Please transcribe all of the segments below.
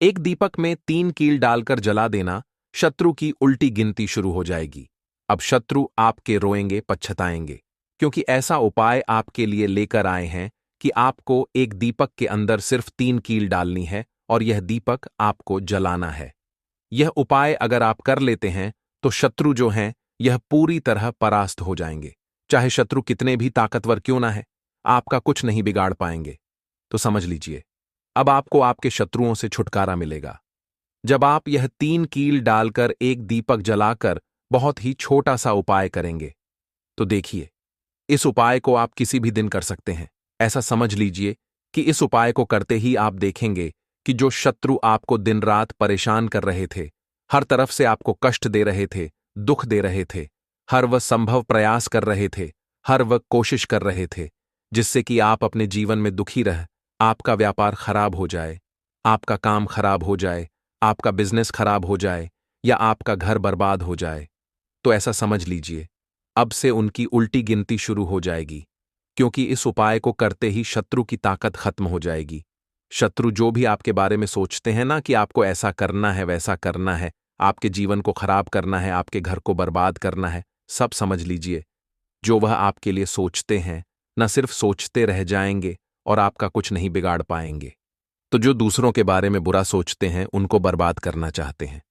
एक दीपक में 3 कील डालकर जला देना, शत्रु की उल्टी गिनती शुरू हो जाएगी। अब शत्रु आपके रोएंगे, पछताएंगे, क्योंकि ऐसा उपाय आपके लिए लेकर आए हैं कि आपको एक दीपक के अंदर सिर्फ 3 कील डालनी है और यह दीपक आपको जलाना है। यह उपाय अगर आप कर लेते हैं तो शत्रु जो हैं यह पूरी तरह परास्त हो जाएंगे। चाहे शत्रु कितने भी ताकतवर क्यों ना है, आपका कुछ नहीं बिगाड़ पाएंगे। तो समझ लीजिए, अब आपको आपके शत्रुओं से छुटकारा मिलेगा जब आप यह 3 कील डालकर एक दीपक जलाकर बहुत ही छोटा सा उपाय करेंगे। तो देखिए, इस उपाय को आप किसी भी दिन कर सकते हैं। ऐसा समझ लीजिए कि इस उपाय को करते ही आप देखेंगे कि जो शत्रु आपको दिन रात परेशान कर रहे थे, हर तरफ से आपको कष्ट दे रहे थे, दुख दे रहे थे, हर वह संभव प्रयास कर रहे थे, हर वह कोशिश कर रहे थे जिससे कि आप अपने जीवन में दुखी रह, आपका व्यापार खराब हो जाए, आपका काम खराब हो जाए, आपका बिजनेस खराब हो जाए या आपका घर बर्बाद हो जाए। तो ऐसा समझ लीजिए, अब से उनकी उल्टी गिनती शुरू हो जाएगी, क्योंकि इस उपाय को करते ही शत्रु की ताकत खत्म हो जाएगी। शत्रु जो भी आपके बारे में सोचते हैं ना कि आपको ऐसा करना है, वैसा करना है, आपके जीवन को खराब करना है, आपके घर को बर्बाद करना है, सब समझ लीजिए, जो वह आपके लिए सोचते हैं न सिर्फ सोचते रह जाएंगे और आपका कुछ नहीं बिगाड़ पाएंगे। तो जो दूसरों के बारे में बुरा सोचते हैं उनको बर्बाद करना चाहते हैं,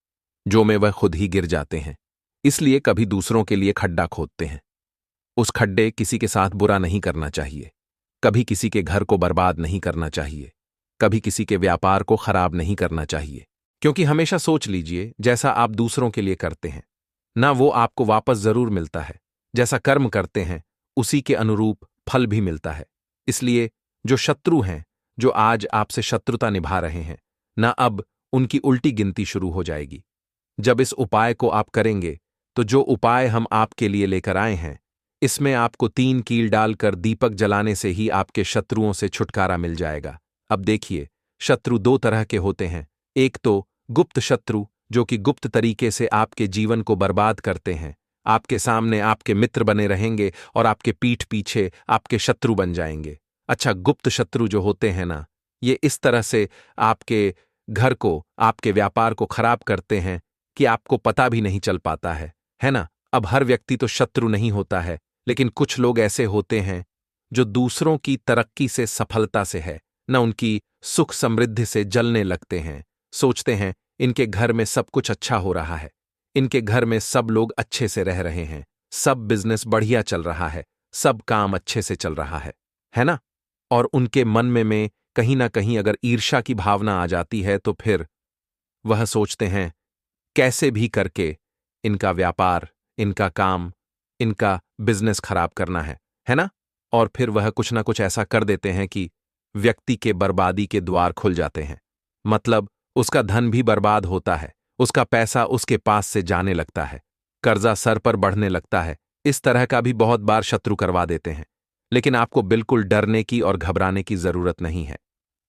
जो में वह खुद ही गिर जाते हैं, इसलिए कभी दूसरों के लिए खड्डा खोदते हैं। उस खड्डे किसी के साथ बुरा नहीं करना चाहिए, कभी किसी के घर को बर्बाद नहीं करना चाहिए, कभी किसी के व्यापार को खराब नहीं करना चाहिए, क्योंकि हमेशा सोच लीजिए, जैसा आप दूसरों के लिए करते हैं ना वो आपको वापस जरूर मिलता है। जैसा कर्म करते हैं उसी के अनुरूप फल भी मिलता है। इसलिए जो शत्रु हैं, जो आज आपसे शत्रुता निभा रहे हैं ना, अब उनकी उल्टी गिनती शुरू हो जाएगी। जब इस उपाय को आप करेंगे तो जो उपाय हम आपके लिए लेकर आए हैं, इसमें आपको 3 कील डालकर दीपक जलाने से ही आपके शत्रुओं से छुटकारा मिल जाएगा। अब देखिए, शत्रु 2 तरह के होते हैं। एक तो गुप्त शत्रु, जो कि गुप्त तरीके से आपके जीवन को बर्बाद करते हैं, आपके सामने आपके मित्र बने रहेंगे और आपके पीठ पीछे आपके शत्रु बन जाएंगे। अच्छा, गुप्त शत्रु जो होते हैं ना, ये इस तरह से आपके घर को, आपके व्यापार को खराब करते हैं कि आपको पता भी नहीं चल पाता है ना। अब हर व्यक्ति तो शत्रु नहीं होता है, लेकिन कुछ लोग ऐसे होते हैं जो दूसरों की तरक्की से, सफलता से है न, उनकी सुख समृद्धि से जलने लगते हैं। सोचते हैं इनके घर में सब कुछ अच्छा हो रहा है, इनके घर में सब लोग अच्छे से रह रहे हैं, सब बिजनेस बढ़िया चल रहा है, सब काम अच्छे से चल रहा है ना। और उनके मन में कहीं ना कहीं अगर ईर्ष्या की भावना आ जाती है तो फिर वह सोचते हैं कैसे भी करके इनका व्यापार, इनका काम, इनका बिजनेस खराब करना है ना। और फिर वह कुछ ना कुछ ऐसा कर देते हैं कि व्यक्ति के बर्बादी के द्वार खुल जाते हैं। मतलब उसका धन भी बर्बाद होता है, उसका पैसा उसके पास से जाने लगता है, कर्जा सर पर बढ़ने लगता है। इस तरह का भी बहुत बार शत्रु करवा देते हैं। लेकिन आपको बिल्कुल डरने की और घबराने की जरूरत नहीं है।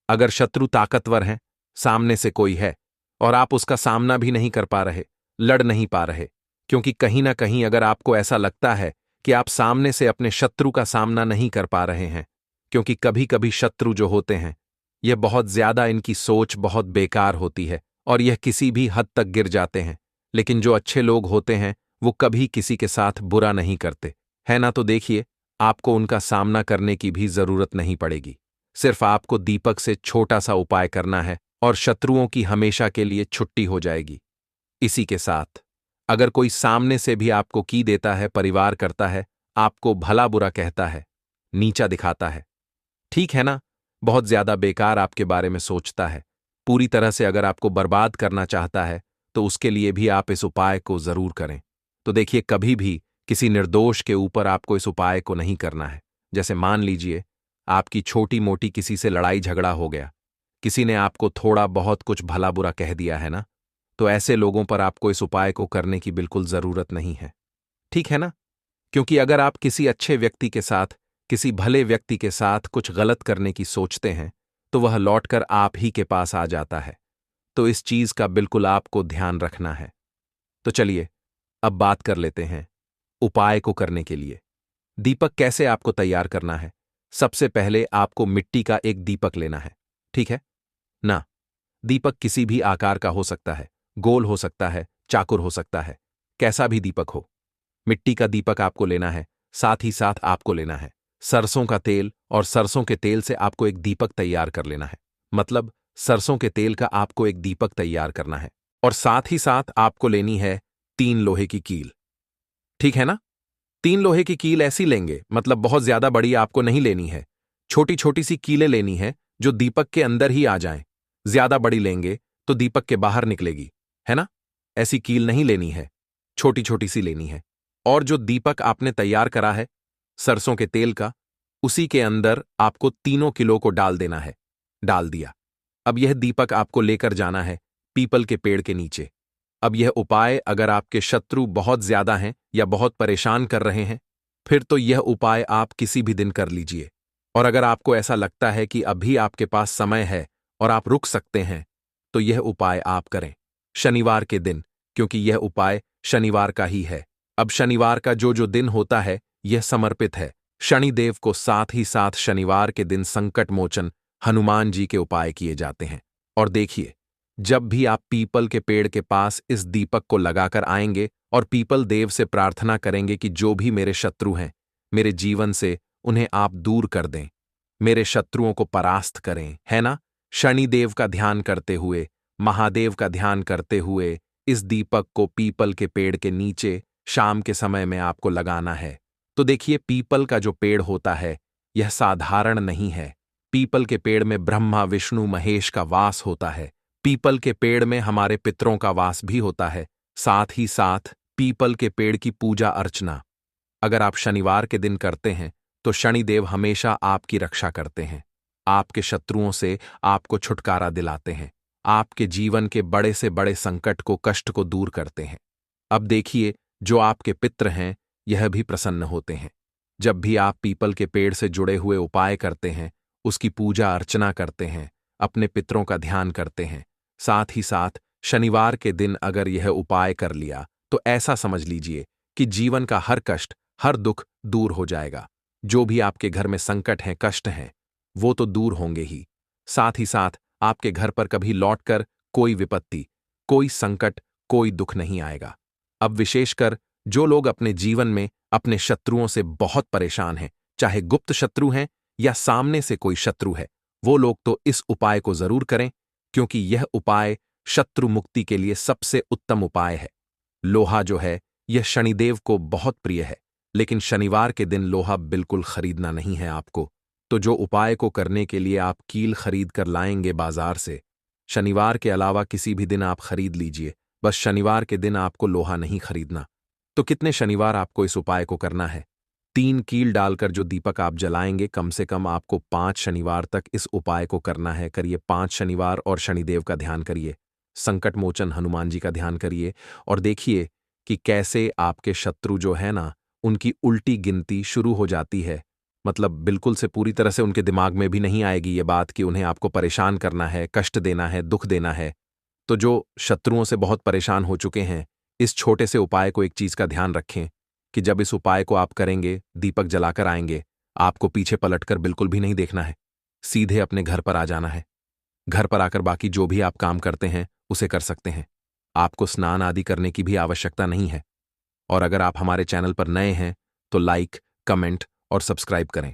अगर शत्रु ताकतवर हैं, सामने से कोई है और आप उसका सामना भी नहीं कर पा रहे, लड़ नहीं पा रहे, क्योंकि कहीं ना कहीं अगर आपको ऐसा लगता है कि आप सामने से अपने शत्रु का सामना नहीं कर पा रहे हैं, क्योंकि कभी कभी शत्रु जो होते हैं यह बहुत ज्यादा, इनकी सोच बहुत बेकार होती है और यह किसी भी हद तक गिर जाते हैं। लेकिन जो अच्छे लोग होते हैं वो कभी किसी के साथ बुरा नहीं करते, है ना। तो देखिए, आपको उनका सामना करने की भी जरूरत नहीं पड़ेगी। सिर्फ आपको दीपक से छोटा सा उपाय करना है और शत्रुओं की हमेशा के लिए छुट्टी हो जाएगी। इसी के साथ अगर कोई सामने से भी आपको की देता है, परिवार करता है, आपको भला बुरा कहता है, नीचा दिखाता है, ठीक है ना, बहुत ज्यादा बेकार आपके बारे में सोचता है, पूरी तरह से अगर आपको बर्बाद करना चाहता है, तो उसके लिए भी आप इस उपाय को जरूर करें। तो देखिए, कभी भी किसी निर्दोष के ऊपर आपको इस उपाय को नहीं करना है। जैसे मान लीजिए आपकी छोटी मोटी किसी से लड़ाई झगड़ा हो गया, किसी ने आपको थोड़ा बहुत कुछ भला बुरा कह दिया है ना, तो ऐसे लोगों पर आपको इस उपाय को करने की बिल्कुल जरूरत नहीं है, ठीक है ना। क्योंकि अगर आप किसी अच्छे व्यक्ति के साथ, किसी भले व्यक्ति के साथ कुछ गलत करने की सोचते हैं तो वह लौटकर आप ही के पास आ जाता है। तो इस चीज का बिल्कुल आपको ध्यान रखना है। तो चलिए अब बात कर लेते हैं उपाय को करने के लिए दीपक कैसे आपको तैयार करना है। सबसे पहले आपको मिट्टी का एक दीपक लेना है, ठीक है ना। दीपक किसी भी आकार का हो सकता है, गोल हो सकता है, चाकुर हो सकता है, कैसा भी दीपक हो। मिट्टी का दीपक आपको लेना है, साथ ही साथ आपको लेना है सरसों का तेल, और सरसों के तेल से आपको एक दीपक तैयार कर लेना है। मतलब सरसों के तेल का आपको एक दीपक तैयार करना है, और साथ ही साथ आपको लेनी है 3 लोहे की कील। ठीक है ना? 3 लोहे की कील ऐसी लेंगे, मतलब बहुत ज्यादा बड़ी आपको नहीं लेनी है। छोटी छोटी सी कीलें लेनी है जो दीपक के अंदर ही आ जाएं। ज्यादा बड़ी लेंगे तो दीपक के बाहर निकलेगी, है ना? ऐसी कील नहीं लेनी है, छोटी छोटी सी लेनी है। और जो दीपक आपने तैयार करा है सरसों के तेल का, उसी के अंदर आपको 3 किलो को डाल देना है। डाल दिया। अब यह दीपक आपको लेकर जाना है पीपल के पेड़ के नीचे। अब यह उपाय अगर आपके शत्रु बहुत ज्यादा हैं या बहुत परेशान कर रहे हैं, फिर तो यह उपाय आप किसी भी दिन कर लीजिए। और अगर आपको ऐसा लगता है कि अभी आपके पास समय है और आप रुक सकते हैं, तो यह उपाय आप करें शनिवार के दिन, क्योंकि यह उपाय शनिवार का ही है। अब शनिवार का जो जो दिन होता है यह समर्पित है शनिदेव को, साथ ही साथ शनिवार के दिन संकट मोचन हनुमान जी के उपाय किए जाते हैं। और देखिए, जब भी आप पीपल के पेड़ के पास इस दीपक को लगाकर आएंगे और पीपल देव से प्रार्थना करेंगे कि जो भी मेरे शत्रु हैं मेरे जीवन से, उन्हें आप दूर कर दें, मेरे शत्रुओं को परास्त करें, है ना? शनिदेव का ध्यान करते हुए, महादेव का ध्यान करते हुए इस दीपक को पीपल के पेड़ के नीचे शाम के समय में आपको लगाना है। तो देखिए, पीपल का जो पेड़ होता है यह साधारण नहीं है। पीपल के पेड़ में ब्रह्मा विष्णु महेश का वास होता है। पीपल के पेड़ में हमारे पितरों का वास भी होता है। साथ ही साथ पीपल के पेड़ की पूजा अर्चना अगर आप शनिवार के दिन करते हैं तो शनिदेव हमेशा आपकी रक्षा करते हैं, आपके शत्रुओं से आपको छुटकारा दिलाते हैं, आपके जीवन के बड़े से बड़े संकट को, कष्ट को दूर करते हैं। अब देखिए, जो आपके पित्र हैं यह भी प्रसन्न होते हैं। जब भी आप पीपल के पेड़ से जुड़े हुए उपाय करते हैं, उसकी पूजा अर्चना करते हैं, अपने पितरों का ध्यान करते हैं, साथ ही साथ शनिवार के दिन अगर यह उपाय कर लिया तो ऐसा समझ लीजिए कि जीवन का हर कष्ट, हर दुख दूर हो जाएगा। जो भी आपके घर में संकट हैं, कष्ट हैं, वो तो दूर होंगे ही। साथ ही साथ आपके घर पर कभी लौटकर कोई विपत्ति, कोई संकट, कोई दुख नहीं आएगा। अब विशेषकर जो लोग अपने जीवन में अपने शत्रुओं से बहुत परेशान हैं, चाहे गुप्त शत्रु हैं या सामने से कोई शत्रु है, वो लोग तो इस उपाय को जरूर करें, क्योंकि यह उपाय शत्रु मुक्ति के लिए सबसे उत्तम उपाय है। लोहा जो है यह शनिदेव को बहुत प्रिय है, लेकिन शनिवार के दिन लोहा बिल्कुल खरीदना नहीं है आपको। तो जो उपाय को करने के लिए आप कील खरीद कर लाएंगे बाजार से, शनिवार के अलावा किसी भी दिन आप खरीद लीजिए, बस शनिवार के दिन आपको लोहा नहीं खरीदना। तो कितने शनिवार आपको इस उपाय को करना है? 3 कील डालकर जो दीपक आप जलाएंगे, कम से कम आपको 5 शनिवार तक इस उपाय को करना है। करिए 5 शनिवार और शनिदेव का ध्यान करिए, संकट मोचन हनुमान जी का ध्यान करिए, और देखिए कि कैसे आपके शत्रु जो है ना, उनकी उल्टी गिनती शुरू हो जाती है। मतलब बिल्कुल से पूरी तरह से उनके दिमाग में भी नहीं आएगी ये बात कि उन्हें आपको परेशान करना है, कष्ट देना है, दुख देना है। तो जो शत्रुओं से बहुत परेशान हो चुके हैं, इस छोटे से उपाय को, एक चीज का ध्यान रखें कि जब इस उपाय को आप करेंगे, दीपक जलाकर आएंगे, आपको पीछे पलटकर बिल्कुल भी नहीं देखना है, सीधे अपने घर पर आ जाना है। घर पर आकर बाकी जो भी आप काम करते हैं उसे कर सकते हैं। आपको स्नान आदि करने की भी आवश्यकता नहीं है। और अगर आप हमारे चैनल पर नए हैं तो लाइक, कमेंट और सब्सक्राइब करें।